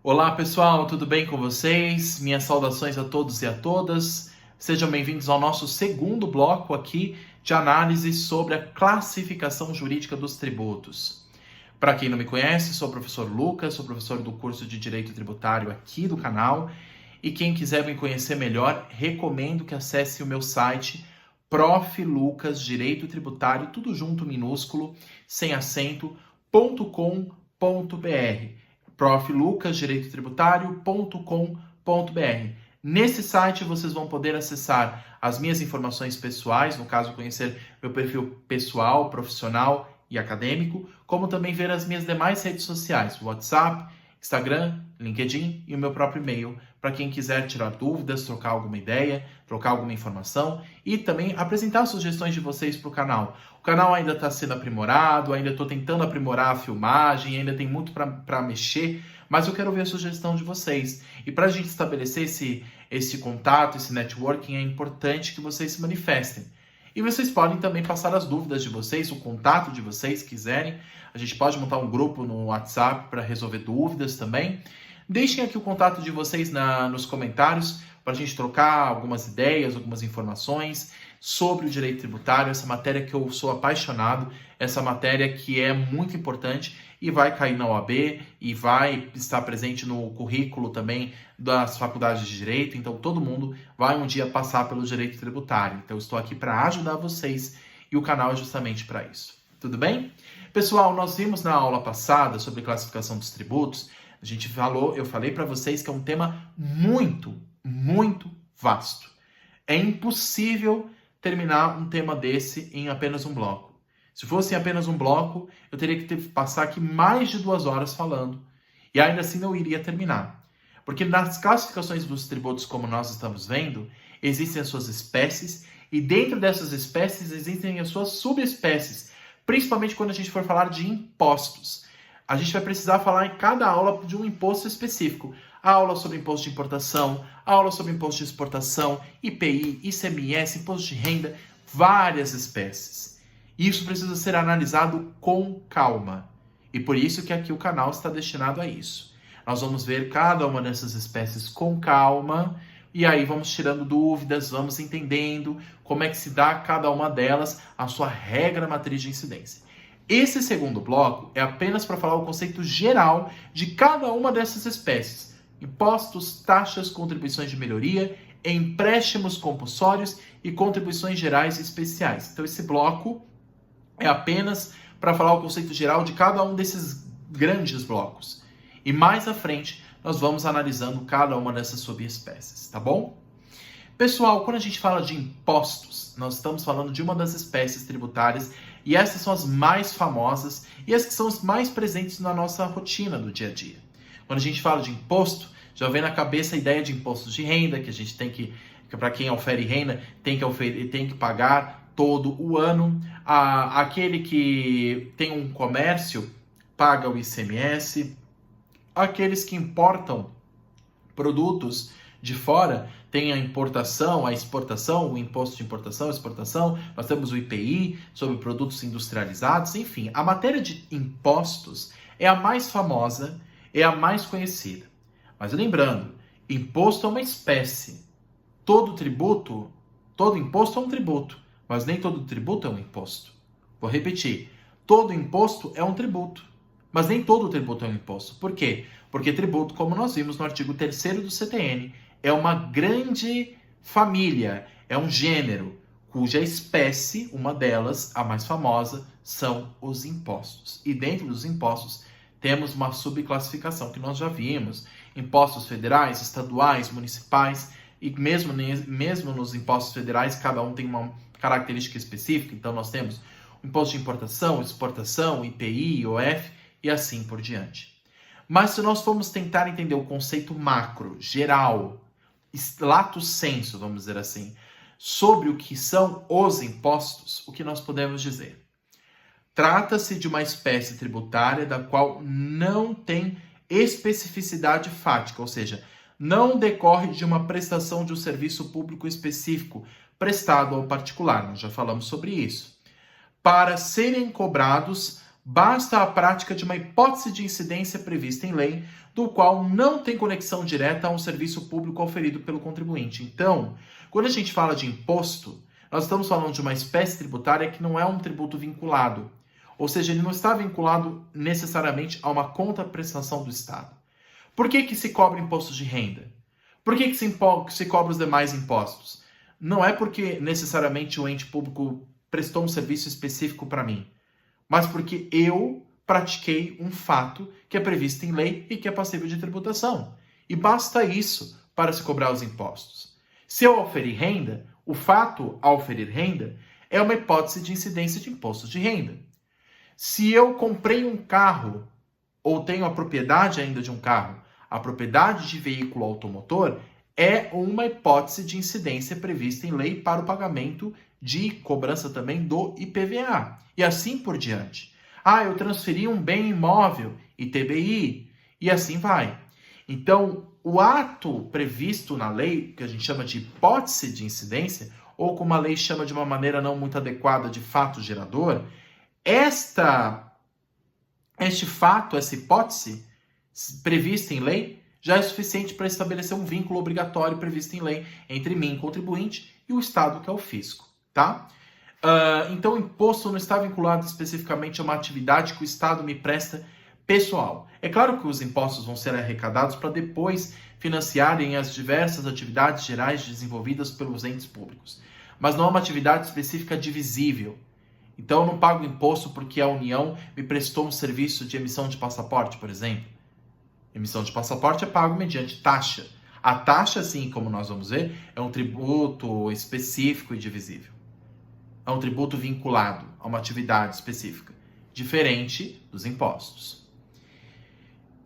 Olá pessoal, tudo bem com vocês? Minhas saudações a todos e a todas. Sejam bem-vindos ao nosso segundo bloco aqui de análise sobre a classificação jurídica dos tributos. Para quem não me conhece, sou o professor Lucas, sou professor do curso de Direito Tributário aqui do canal. E quem quiser me conhecer melhor, recomendo que acesse o meu site Prof. Lucas Direito Tributário, tudo junto, minúsculo, sem acento, .com.br. proflucasdireitotributário.com.br. Nesse site vocês vão poder acessar as minhas informações pessoais, no caso conhecer meu perfil pessoal, profissional e acadêmico, como também ver as minhas demais redes sociais, WhatsApp, Instagram, LinkedIn e o meu próprio e-mail, para quem quiser tirar dúvidas, trocar alguma ideia, trocar alguma informação e também apresentar sugestões de vocês para o canal. O canal ainda está sendo aprimorado, ainda estou tentando aprimorar a filmagem, ainda tem muito para mexer, mas eu quero ver a sugestão de vocês. E para a gente estabelecer esse contato, esse networking, é importante que vocês se manifestem. E vocês podem também passar as dúvidas de vocês, o contato de vocês, quiserem. A gente pode montar um grupo no WhatsApp para resolver dúvidas também. Deixem aqui o contato de vocês nos comentários para a gente trocar algumas ideias, algumas informações sobre o direito tributário, essa matéria que eu sou apaixonado, essa matéria que é muito importante e vai cair na OAB e vai estar presente no currículo também das faculdades de Direito, então todo mundo vai um dia passar pelo direito tributário. Então eu estou aqui para ajudar vocês e o canal é justamente para isso. Tudo bem? Pessoal, nós vimos na aula passada sobre classificação dos tributos, eu falei para vocês que é um tema muito vasto. É impossível terminar um tema desse em apenas um bloco. Se fosse em apenas um bloco, eu teria que passar aqui mais de 2 horas falando. E ainda assim não iria terminar. Porque nas classificações dos tributos, como nós estamos vendo, existem as suas espécies, e dentro dessas espécies existem as suas subespécies, principalmente quando a gente for falar de impostos. A gente vai precisar falar em cada aula de um imposto específico. A aula sobre imposto de importação, a aula sobre imposto de exportação, IPI, ICMS, imposto de renda, várias espécies. Isso precisa ser analisado com calma. E por isso que aqui o canal está destinado a isso. Nós vamos ver cada uma dessas espécies com calma, e aí vamos tirando dúvidas, vamos entendendo como é que se dá cada uma delas a sua regra matriz de incidência. Esse segundo bloco é apenas para falar o conceito geral de cada uma dessas espécies. Impostos, taxas, contribuições de melhoria, empréstimos compulsórios e contribuições gerais e especiais. Então esse bloco é apenas para falar o conceito geral de cada um desses grandes blocos. E mais à frente nós vamos analisando cada uma dessas subespécies, tá bom? Pessoal, quando a gente fala de impostos, nós estamos falando de uma das espécies tributárias e essas são as mais famosas e as que são as mais presentes na nossa rotina do dia a dia. Quando a gente fala de imposto, já vem na cabeça a ideia de impostos de renda, que a gente tem que para quem ofere renda, tem que pagar todo o ano. Aquele que tem um comércio paga o ICMS. Aqueles que importam produtos de fora tem a importação, a exportação, o imposto de importação, exportação, nós temos o IPI sobre produtos industrializados, enfim, a matéria de impostos é a mais famosa, é a mais conhecida. Mas lembrando, imposto é uma espécie. Todo imposto é um tributo, mas nem todo tributo é um imposto. Vou repetir, todo imposto é um tributo, mas nem todo tributo é um imposto. Por quê? Porque tributo, como nós vimos no artigo 3º do CTN, é uma grande família, é um gênero, cuja espécie, uma delas, a mais famosa, são os impostos. E dentro dos impostos, temos uma subclassificação que nós já vimos. Impostos federais, estaduais, municipais, e mesmo nos impostos federais, cada um tem uma característica específica. Então, nós temos o imposto de importação, exportação, IPI, IOF, e assim por diante. Mas se nós formos tentar entender o conceito macro, geral, lato sensu, vamos dizer assim, sobre o que são os impostos, o que nós podemos dizer? Trata-se de uma espécie tributária da qual não tem especificidade fática, ou seja, não decorre de uma prestação de um serviço público específico prestado ao particular. Nós já falamos sobre isso. Para serem cobrados basta a prática de uma hipótese de incidência prevista em lei, do qual não tem conexão direta a um serviço público oferido pelo contribuinte. Então, quando a gente fala de imposto, nós estamos falando de uma espécie tributária que não é um tributo vinculado. Ou seja, ele não está vinculado necessariamente a uma contraprestação do Estado. Por que se cobra imposto de renda? Por que se cobra os demais impostos? Não é porque necessariamente o ente público prestou um serviço específico para mim, mas porque eu pratiquei um fato que é previsto em lei e que é passível de tributação. E basta isso para se cobrar os impostos. Se eu oferir renda, o fato ao oferir renda é uma hipótese de incidência de imposto de renda. Se eu comprei um carro ou tenho a propriedade ainda de um carro, a propriedade de veículo automotor é uma hipótese de incidência prevista em lei para o pagamento de cobrança também do IPVA. E assim por diante. Eu transferi um bem imóvel, ITBI, e assim vai. Então, o ato previsto na lei, que a gente chama de hipótese de incidência, ou como a lei chama de uma maneira não muito adequada de fato gerador, este fato, essa hipótese prevista em lei, já é suficiente para estabelecer um vínculo obrigatório previsto em lei entre mim, contribuinte, e o Estado, que é o fisco, tá? Então, o imposto não está vinculado especificamente a uma atividade que o Estado me presta pessoal. É claro que os impostos vão ser arrecadados para depois financiarem as diversas atividades gerais desenvolvidas pelos entes públicos, mas não é uma atividade específica divisível. Então, eu não pago imposto porque a União me prestou um serviço de emissão de passaporte, por exemplo. Emissão de passaporte é pago mediante taxa. A taxa, assim como nós vamos ver, é um tributo específico e divisível. É um tributo vinculado a uma atividade específica, diferente dos impostos.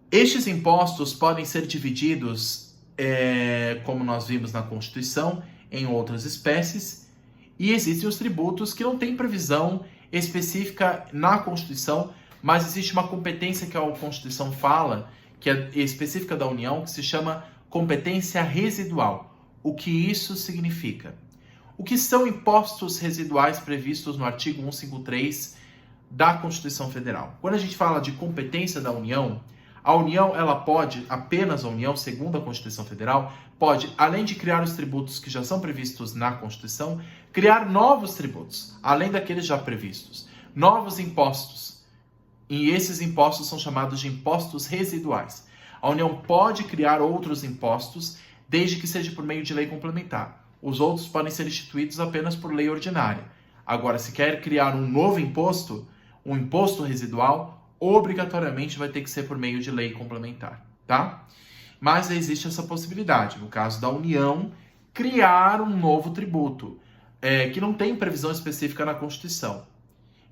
Estes impostos podem ser divididos, como nós vimos na Constituição, em outras espécies, e existem os tributos que não têm previsão específica na Constituição, mas existe uma competência que a Constituição fala, que é específica da União, que se chama competência residual. O que isso significa? O que são impostos residuais previstos no artigo 153 da Constituição Federal? Quando a gente fala de competência da União, a União, ela pode, apenas a União, segundo a Constituição Federal, pode, além de criar os tributos que já são previstos na Constituição, criar novos tributos, além daqueles já previstos. Novos impostos. E esses impostos são chamados de impostos residuais. A União pode criar outros impostos, desde que seja por meio de lei complementar. Os outros podem ser instituídos apenas por lei ordinária. Agora, se quer criar um novo imposto, um imposto residual, obrigatoriamente vai ter que ser por meio de lei complementar, tá? Mas existe essa possibilidade, no caso da União, criar um novo tributo, que não tem previsão específica na Constituição.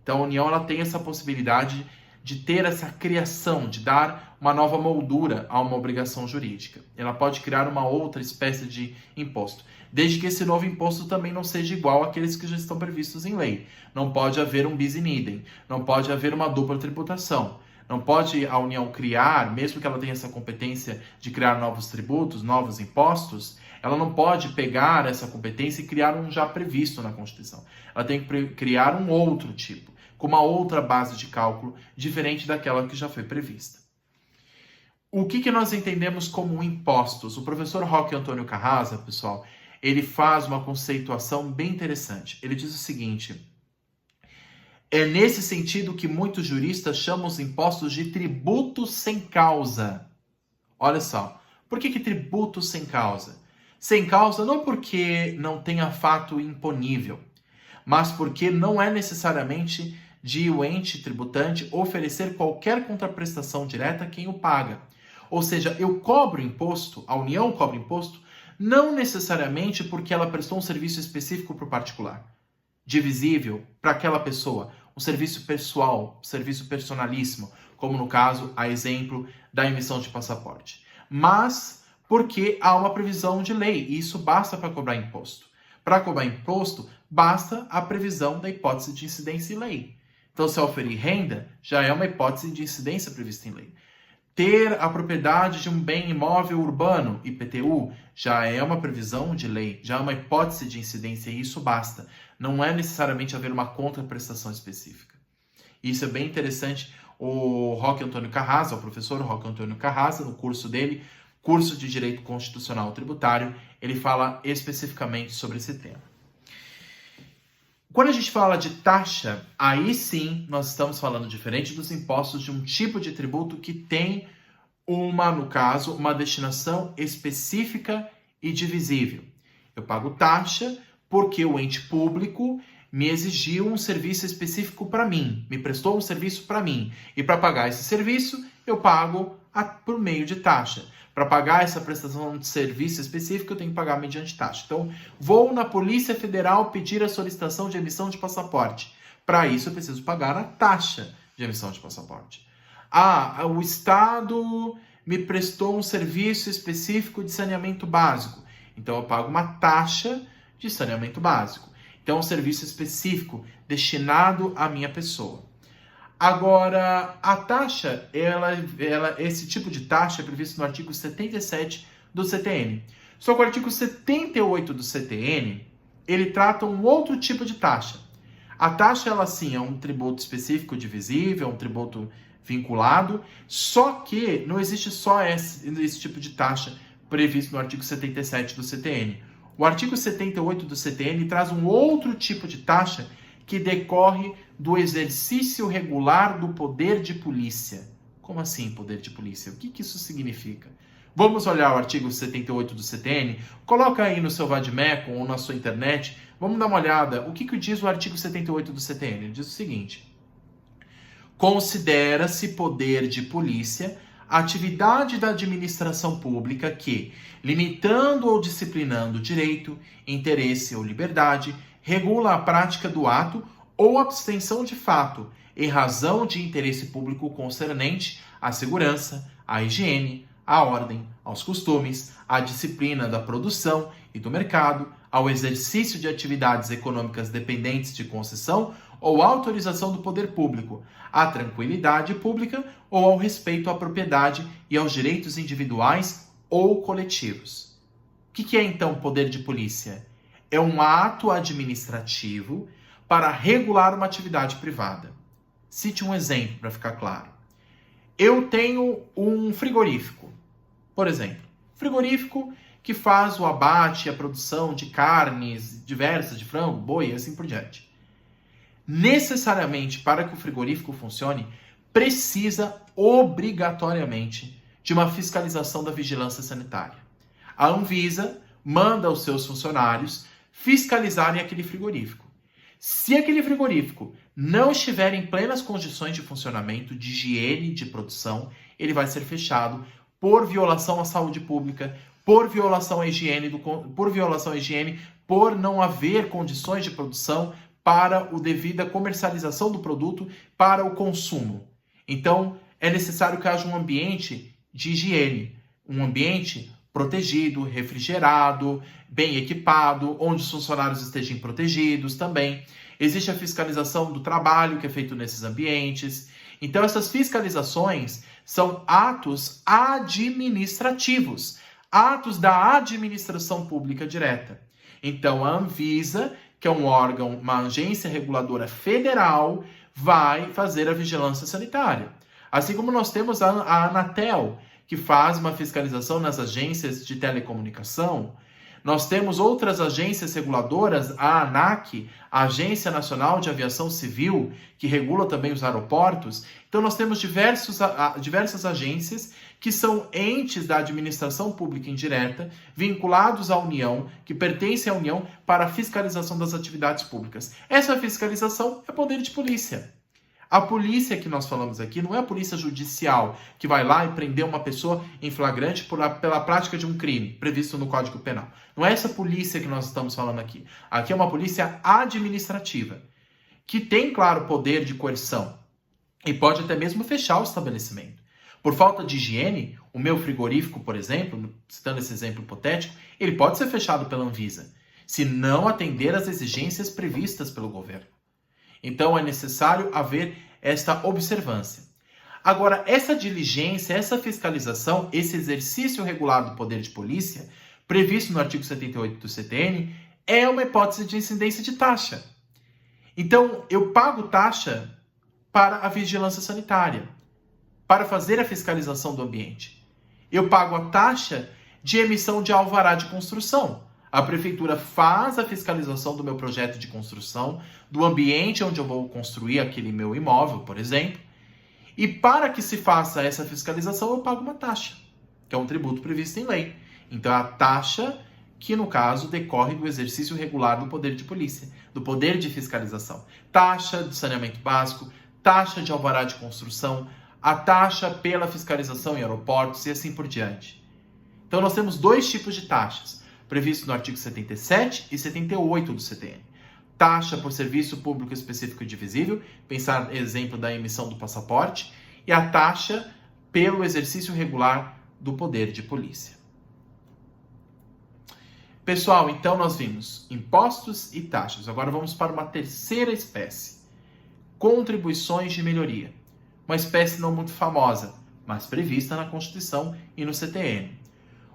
Então, a União, ela tem essa possibilidade de ter essa criação, de dar uma nova moldura a uma obrigação jurídica. Ela pode criar uma outra espécie de imposto, desde que esse novo imposto também não seja igual àqueles que já estão previstos em lei. Não pode haver um bis in idem, não pode haver uma dupla tributação. Não pode a União criar, mesmo que ela tenha essa competência de criar novos tributos, novos impostos, ela não pode pegar essa competência e criar um já previsto na Constituição. Ela tem que criar um outro tipo, com uma outra base de cálculo, diferente daquela que já foi prevista. O que nós entendemos como impostos? O professor Roque Antônio Carrasa, pessoal, ele faz uma conceituação bem interessante. Ele diz o seguinte: é nesse sentido que muitos juristas chamam os impostos de tributos sem causa. Olha só, por que tributo sem causa? Sem causa não porque não tenha fato imponível, mas porque não é necessariamente de o ente tributante oferecer qualquer contraprestação direta a quem o paga. Ou seja, eu cobro imposto, a União cobra imposto, não necessariamente porque ela prestou um serviço específico para o particular, divisível para aquela pessoa, um serviço pessoal, um serviço personalíssimo, como no caso, a exemplo da emissão de passaporte. Mas porque há uma previsão de lei, e isso basta para cobrar imposto. Para cobrar imposto, basta a previsão da hipótese de incidência em lei. Então, se eu oferir renda, já é uma hipótese de incidência prevista em lei. Ter a propriedade de um bem imóvel urbano, IPTU, já é uma previsão de lei, já é uma hipótese de incidência e isso basta. Não é necessariamente haver uma contraprestação específica. Isso é bem interessante. O Roque Antônio Carrasa, o professor Roque Antônio Carrasa, no curso dele, curso de Direito Constitucional Tributário, ele fala especificamente sobre esse tema. Quando a gente fala de taxa, aí sim nós estamos falando, diferente dos impostos, de um tipo de tributo que tem no caso, uma destinação específica e divisível. Eu pago taxa porque o ente público me exigiu um serviço específico para mim, me prestou um serviço para mim. E para pagar esse serviço, eu pago por meio de taxa. Para pagar essa prestação de serviço específico, eu tenho que pagar mediante taxa. Então, vou na Polícia Federal pedir a solicitação de emissão de passaporte. Para isso, eu preciso pagar a taxa de emissão de passaporte. O Estado me prestou um serviço específico de saneamento básico. Então, eu pago uma taxa de saneamento básico. Então, é um serviço específico destinado à minha pessoa. Agora, a taxa, esse tipo de taxa é previsto no artigo 77 do CTN. Só que o artigo 78 do CTN, ele trata um outro tipo de taxa. A taxa, ela sim, é um tributo específico divisível, é um tributo vinculado, só que não existe só esse tipo de taxa previsto no artigo 77 do CTN. O artigo 78 do CTN traz um outro tipo de taxa que decorre do exercício regular do poder de polícia. Como assim, poder de polícia? O que isso significa? Vamos olhar o artigo 78 do CTN? Coloca aí no seu Vadmecum ou na sua internet. Vamos dar uma olhada. O que diz o artigo 78 do CTN? Ele diz o seguinte: considera-se poder de polícia a atividade da administração pública que, limitando ou disciplinando direito, interesse ou liberdade, regula a prática do ato ou abstenção de fato, em razão de interesse público concernente à segurança, à higiene, à ordem, aos costumes, à disciplina da produção e do mercado, ao exercício de atividades econômicas dependentes de concessão ou autorização do poder público, à tranquilidade pública ou ao respeito à propriedade e aos direitos individuais ou coletivos. O que é então poder de polícia? É um ato administrativo para regular uma atividade privada. Cite um exemplo para ficar claro. Eu tenho um frigorífico, por exemplo. Frigorífico que faz o abate e a produção de carnes diversas, de frango, boi e assim por diante. Necessariamente, para que o frigorífico funcione, precisa obrigatoriamente de uma fiscalização da vigilância sanitária. A Anvisa manda os seus funcionários fiscalizarem aquele frigorífico. Se aquele frigorífico não estiver em plenas condições de funcionamento, de higiene, de produção, ele vai ser fechado por violação à saúde pública, por violação à higiene, por não haver condições de produção para a devida comercialização do produto para o consumo. Então, é necessário que haja um ambiente de higiene, um ambiente protegido, refrigerado, bem equipado, onde os funcionários estejam protegidos também. Existe a fiscalização do trabalho que é feito nesses ambientes. Então, essas fiscalizações são atos administrativos, atos da administração pública direta. Então, a Anvisa, que é um órgão, uma agência reguladora federal, vai fazer a vigilância sanitária. Assim como nós temos a Anatel, que faz uma fiscalização nas agências de telecomunicação. Nós temos outras agências reguladoras, a ANAC, a Agência Nacional de Aviação Civil, que regula também os aeroportos. Então, nós temos diversas agências que são entes da administração pública indireta, vinculados à União, que pertencem à União, para a fiscalização das atividades públicas. Essa fiscalização é poder de polícia. A polícia que nós falamos aqui não é a polícia judicial, que vai lá e prender uma pessoa em flagrante pela prática de um crime previsto no Código Penal. Não é essa polícia que nós estamos falando aqui. Aqui é uma polícia administrativa, que tem, claro, poder de coerção e pode até mesmo fechar o estabelecimento. Por falta de higiene, o meu frigorífico, por exemplo, citando esse exemplo hipotético, ele pode ser fechado pela Anvisa, se não atender às exigências previstas pelo governo. Então, é necessário haver esta observância. Agora, essa diligência, essa fiscalização, esse exercício regular do poder de polícia, previsto no artigo 78 do CTN, é uma hipótese de incidência de taxa. Então, eu pago taxa para a vigilância sanitária, para fazer a fiscalização do ambiente. Eu pago a taxa de emissão de alvará de construção. A prefeitura faz a fiscalização do meu projeto de construção, do ambiente onde eu vou construir aquele meu imóvel, por exemplo. E para que se faça essa fiscalização, eu pago uma taxa, que é um tributo previsto em lei. Então, é a taxa que, no caso, decorre do exercício regular do poder de polícia, do poder de fiscalização. Taxa de saneamento básico, taxa de alvará de construção, a taxa pela fiscalização em aeroportos e assim por diante. Então, nós temos dois tipos de taxas, previstos no artigo 77 e 78 do CTN. Taxa por serviço público específico e divisível, pensar exemplo da emissão do passaporte, e a taxa pelo exercício regular do poder de polícia. Pessoal, então nós vimos impostos e taxas. Agora vamos para uma terceira espécie, contribuições de melhoria. Uma espécie não muito famosa, mas prevista na Constituição e no CTN.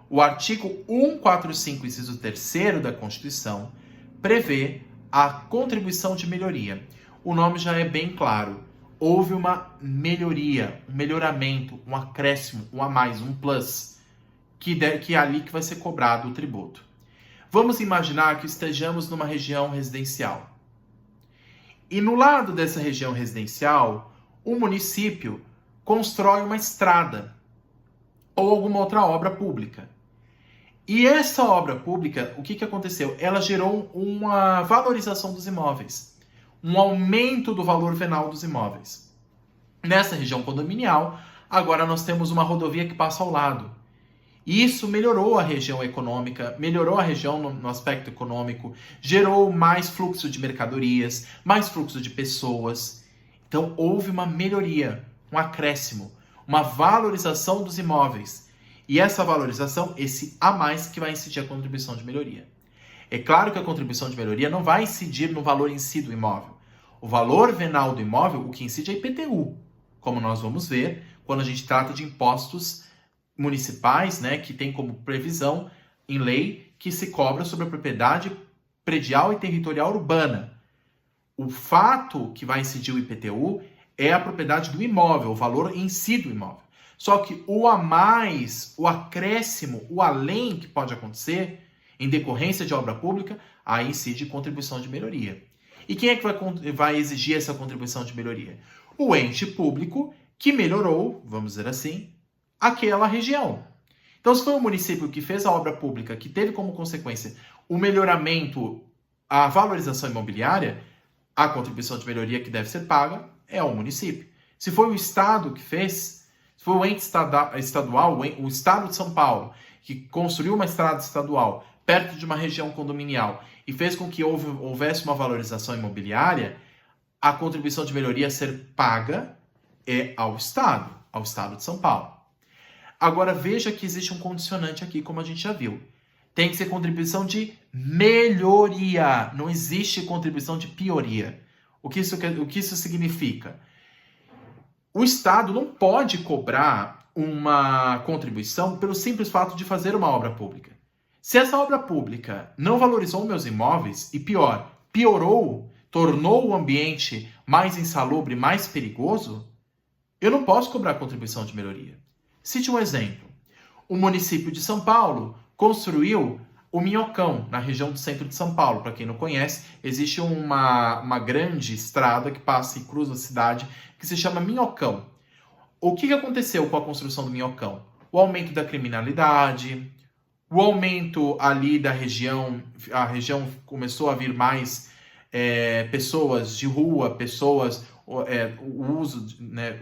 O artigo 145, inciso 3º da Constituição, prevê a contribuição de melhoria. O nome já é bem claro. Houve uma melhoria, um melhoramento, um acréscimo, um a mais, um plus, que é ali que vai ser cobrado o tributo. Vamos imaginar que estejamos numa região residencial. E no lado dessa região residencial, o município constrói uma estrada ou alguma outra obra pública. E essa obra pública, o que aconteceu? Ela gerou uma valorização dos imóveis, um aumento do valor venal dos imóveis. Nessa região condominial, agora nós temos uma rodovia que passa ao lado. E isso melhorou a região econômica, melhorou a região no aspecto econômico, gerou mais fluxo de mercadorias, mais fluxo de pessoas. Então houve uma melhoria, um acréscimo, uma valorização dos imóveis. E essa valorização, esse a mais que vai incidir a contribuição de melhoria. É claro que a contribuição de melhoria não vai incidir no valor em si do imóvel. O valor venal do imóvel, o que incide é IPTU, como nós vamos ver quando a gente trata de impostos municipais, né, que tem como previsão em lei que se cobra sobre a propriedade predial e territorial urbana. O fato que vai incidir o IPTU é a propriedade do imóvel, o valor em si do imóvel. Só que o a mais, o acréscimo, o além que pode acontecer em decorrência de obra pública, aí incide contribuição de melhoria. E quem é que vai exigir essa contribuição de melhoria? O ente público que melhorou, vamos dizer assim, aquela região. Então, se foi o município que fez a obra pública, que teve como consequência o melhoramento, a valorização imobiliária, a contribuição de melhoria que deve ser paga é o município. Se foi o Estado que fez, se foi o ente estadual, o Estado de São Paulo, que construiu uma estrada estadual perto de uma região condominial e fez com que houvesse uma valorização imobiliária, a contribuição de melhoria a ser paga é ao Estado de São Paulo. Agora veja que existe um condicionante aqui, como a gente já viu. Tem que ser contribuição de melhoria, não existe contribuição de pioria. O que isso significa? O Estado não pode cobrar uma contribuição pelo simples fato de fazer uma obra pública. Se essa obra pública não valorizou meus imóveis e piorou, tornou o ambiente mais insalubre, mais perigoso, eu não posso cobrar contribuição de melhoria. Cite um exemplo. O município de São Paulo construiu o Minhocão, na região do centro de São Paulo. Para quem não conhece, existe uma grande estrada que passa e cruza a cidade, que se chama Minhocão. O que aconteceu com a construção do Minhocão? O aumento da criminalidade, o aumento ali da região, a região começou a vir mais pessoas de rua,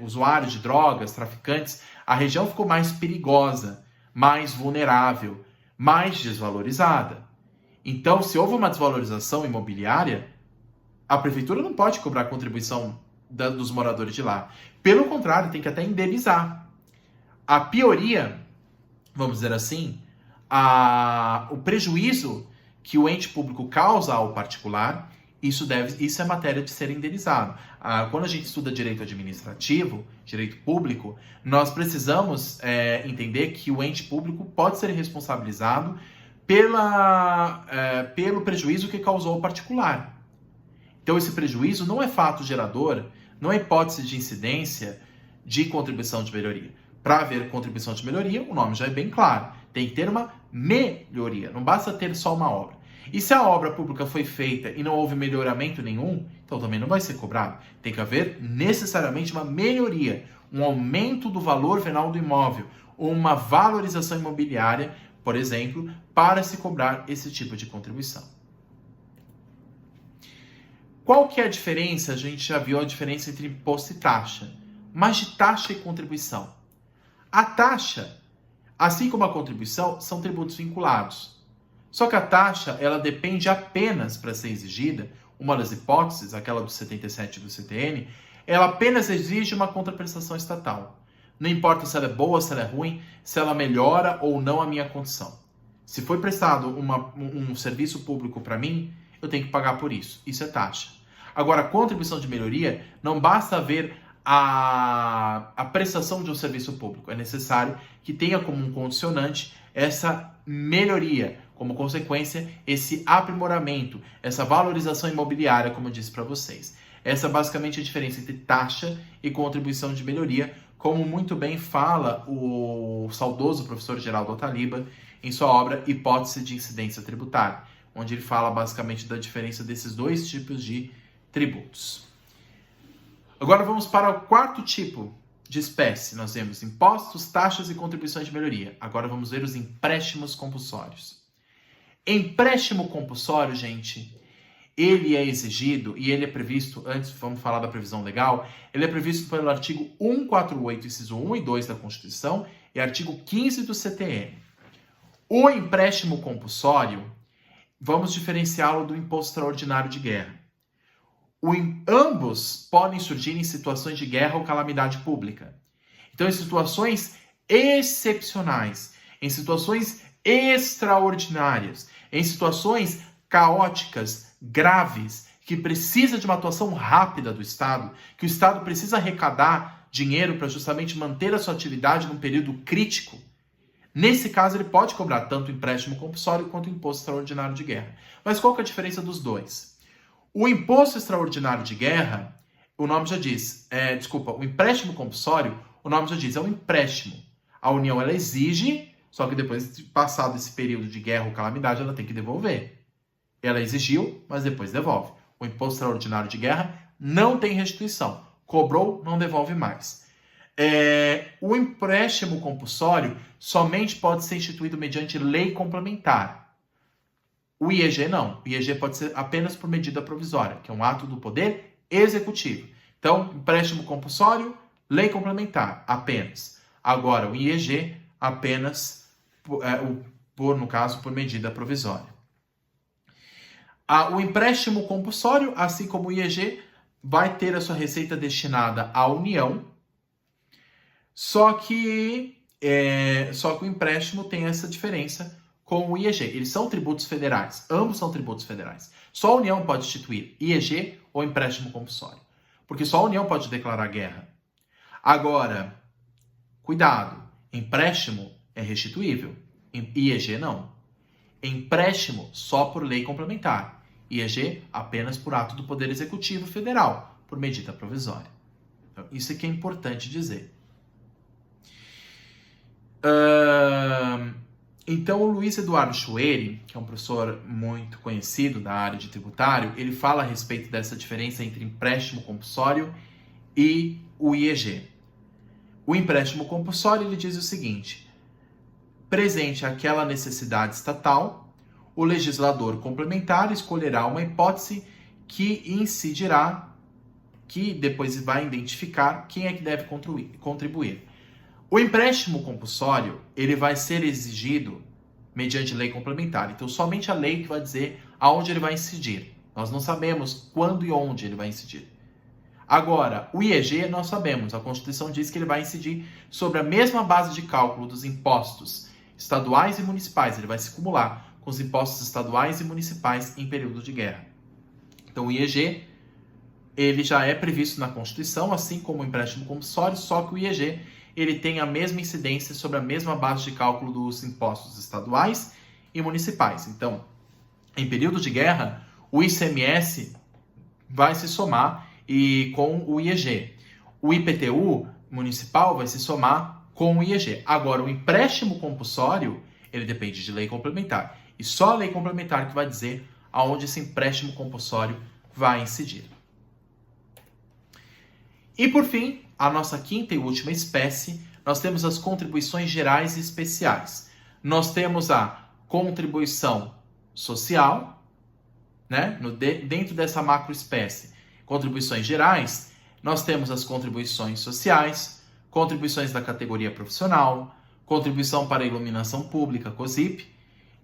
usuários de drogas, traficantes. A região ficou mais perigosa, mais vulnerável, mais desvalorizada. Então, se houve uma desvalorização imobiliária, a prefeitura não pode cobrar contribuição dos moradores de lá. Pelo contrário, tem que até indenizar. A pioria, vamos dizer assim, o prejuízo que o ente público causa ao particular, isso é matéria de ser indenizado. Quando a gente estuda direito administrativo, direito público, nós precisamos entender que o ente público pode ser responsabilizado pelo prejuízo que causou ao particular. Então, esse prejuízo não é fato gerador não há hipótese de incidência de contribuição de melhoria. Para haver contribuição de melhoria, o nome já é bem claro. Tem que ter uma melhoria, não basta ter só uma obra. E se a obra pública foi feita e não houve melhoramento nenhum, então também não vai ser cobrado. Tem que haver necessariamente uma melhoria, um aumento do valor venal do imóvel, uma valorização imobiliária, por exemplo, para se cobrar esse tipo de contribuição. Qual que é a diferença? A gente já viu a diferença entre imposto e taxa, mas de taxa e contribuição. A taxa, assim como a contribuição, são tributos vinculados. Só que a taxa, ela depende apenas, para ser exigida, uma das hipóteses, aquela do 77 do CTN, ela apenas exige uma contraprestação estatal. Não importa se ela é boa, se ela é ruim, se ela melhora ou não a minha condição. Se foi prestado um serviço público para mim, eu tenho que pagar por isso. Isso é taxa. Agora, a contribuição de melhoria, não basta haver a prestação de um serviço público. É necessário que tenha como um condicionante essa melhoria, como consequência, esse aprimoramento, essa valorização imobiliária, como eu disse para vocês. Essa é basicamente a diferença entre taxa e contribuição de melhoria, como muito bem fala o saudoso professor Geraldo Otaliba em sua obra Hipótese de Incidência Tributária, onde ele fala basicamente da diferença desses dois tipos de tributos. Agora vamos para o quarto tipo de espécie. Nós temos impostos, taxas e contribuições de melhoria. Agora vamos ver os empréstimos compulsórios. Empréstimo compulsório, gente, ele é exigido e ele é previsto, antes vamos falar da previsão legal, ele é previsto pelo artigo 148, inciso 1 e 2 da Constituição e artigo 15 do CTN. O empréstimo compulsório, vamos diferenciá-lo do imposto extraordinário de guerra. Ambos podem surgir em situações de guerra ou calamidade pública. Então, em situações excepcionais, em situações extraordinárias, em situações caóticas, graves, que precisa de uma atuação rápida do Estado, que o Estado precisa arrecadar dinheiro para justamente manter a sua atividade num período crítico. Nesse caso, ele pode cobrar tanto o empréstimo compulsório quanto o imposto extraordinário de guerra. Mas qual que é a diferença dos dois? O imposto extraordinário de guerra, o nome já diz, o empréstimo compulsório, o nome já diz, é um empréstimo. A União, ela exige, só que depois de passado esse período de guerra ou calamidade, ela tem que devolver. Ela exigiu, mas depois devolve. O imposto extraordinário de guerra não tem restituição. Cobrou, não devolve mais. O empréstimo compulsório somente pode ser instituído mediante lei complementar. O IEG não. O IEG pode ser apenas por medida provisória, que é um ato do Poder Executivo. Então, empréstimo compulsório, lei complementar, apenas. Agora, o IEG apenas, no caso, por medida provisória. O empréstimo compulsório, assim como o IEG, vai ter a sua receita destinada à União, só que o empréstimo tem essa diferença com o IEG. Eles são tributos federais. Ambos são tributos federais. Só a União pode instituir IEG ou empréstimo compulsório. Porque só a União pode declarar guerra. Agora, cuidado. Empréstimo é restituível. IEG não. Empréstimo só por lei complementar. IEG apenas por ato do Poder Executivo Federal, por medida provisória. Então, isso aqui é importante dizer. Então, o Luiz Eduardo Chueri, que é um professor muito conhecido da área de tributário, ele fala a respeito dessa diferença entre empréstimo compulsório e o IEG. O empréstimo compulsório, ele diz o seguinte: presente aquela necessidade estatal, o legislador complementar escolherá uma hipótese que incidirá, que depois vai identificar quem é que deve contribuir. O empréstimo compulsório, ele vai ser exigido mediante lei complementar. Então, somente a lei que vai dizer aonde ele vai incidir. Nós não sabemos quando e onde ele vai incidir. Agora, o IEG nós sabemos. A Constituição diz que ele vai incidir sobre a mesma base de cálculo dos impostos estaduais e municipais. Ele vai se acumular com os impostos estaduais e municipais em período de guerra. Então, o IEG, ele já é previsto na Constituição, assim como o empréstimo compulsório, só que o IEG ele tem a mesma incidência sobre a mesma base de cálculo dos impostos estaduais e municipais. Então, em período de guerra, o ICMS vai se somar e com o IEG. O IPTU municipal vai se somar com o IEG. Agora, o empréstimo compulsório, ele depende de lei complementar. E só a lei complementar que vai dizer aonde esse empréstimo compulsório vai incidir. E por fim, a nossa quinta e última espécie, nós temos as contribuições gerais e especiais. Nós temos a contribuição social, né? Dentro dessa macroespécie, contribuições gerais, nós temos as contribuições sociais, contribuições da categoria profissional, contribuição para a iluminação pública, COSIP,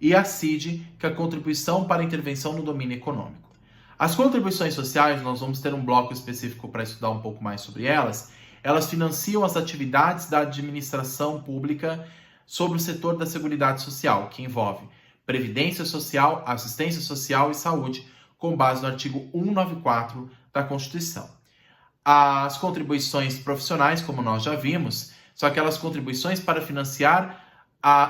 e a CID, que é a contribuição para a intervenção no domínio econômico. As contribuições sociais, nós vamos ter um bloco específico para estudar um pouco mais sobre elas. Elas financiam as atividades da administração pública sobre o setor da Seguridade Social, que envolve previdência social, assistência social e saúde, com base no artigo 194 da Constituição. As contribuições profissionais, como nós já vimos, são aquelas contribuições para financiar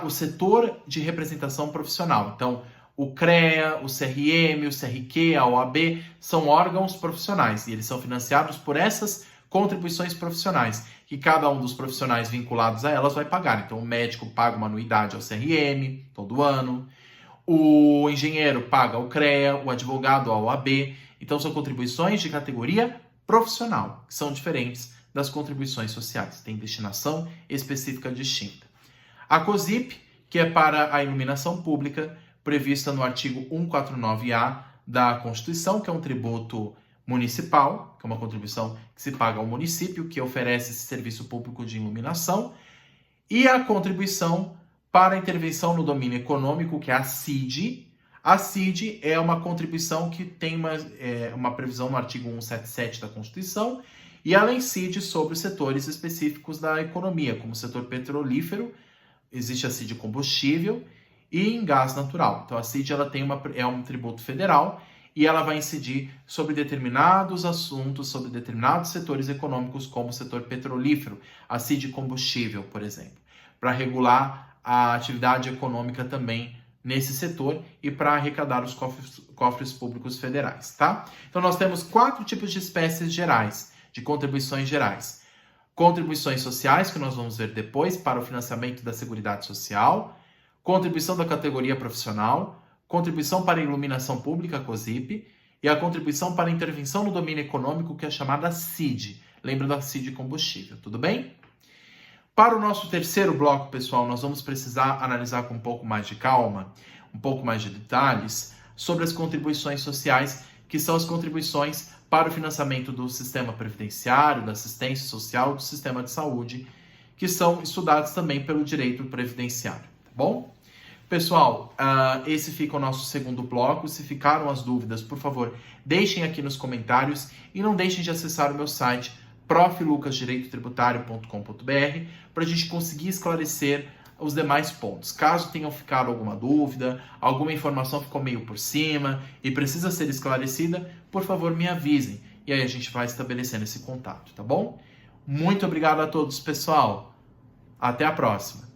o setor de representação profissional. Então, o CREA, o CRM, o CRQ, a OAB, são órgãos profissionais e eles são financiados por essas contribuições profissionais, que cada um dos profissionais vinculados a elas vai pagar. Então, o médico paga uma anuidade ao CRM todo ano, o engenheiro paga ao CREA, o advogado ao OAB. Então, são contribuições de categoria profissional, que são diferentes das contribuições sociais, tem destinação específica distinta. A COSIP, que é para a iluminação pública, prevista no artigo 149A da Constituição, que é um tributo municipal, que é uma contribuição que se paga ao município, que oferece esse serviço público de iluminação, e a contribuição para a intervenção no domínio econômico, que é a CID. A CID é uma contribuição que tem uma previsão no artigo 177 da Constituição, e ela incide sobre os setores específicos da economia, como o setor petrolífero, existe a CID combustível, e em gás natural. Então a CID ela é um tributo federal e ela vai incidir sobre determinados assuntos, sobre determinados setores econômicos, como o setor petrolífero, a CID combustível, por exemplo, para regular a atividade econômica também nesse setor e para arrecadar os cofres públicos federais, tá? Então nós temos 4 tipos de espécies gerais, de contribuições gerais. Contribuições sociais, que nós vamos ver depois, para o financiamento da Seguridade Social, contribuição da categoria profissional, contribuição para a iluminação pública, COSIP, e a contribuição para a intervenção no domínio econômico, que é chamada CID. Lembra da CID combustível, tudo bem? Para o nosso terceiro bloco, pessoal, nós vamos precisar analisar com um pouco mais de calma, um pouco mais de detalhes, sobre as contribuições sociais, que são as contribuições para o financiamento do sistema previdenciário, da assistência social, do sistema de saúde, que são estudados também pelo direito previdenciário, tá bom? Pessoal, esse fica o nosso segundo bloco. Se ficaram as dúvidas, por favor, deixem aqui nos comentários e não deixem de acessar o meu site proflucasdireitotributário.com.br para a gente conseguir esclarecer os demais pontos. Caso tenham ficado alguma dúvida, alguma informação ficou meio por cima e precisa ser esclarecida, por favor, me avisem e aí a gente vai estabelecendo esse contato, tá bom? Muito obrigado a todos, pessoal. Até a próxima.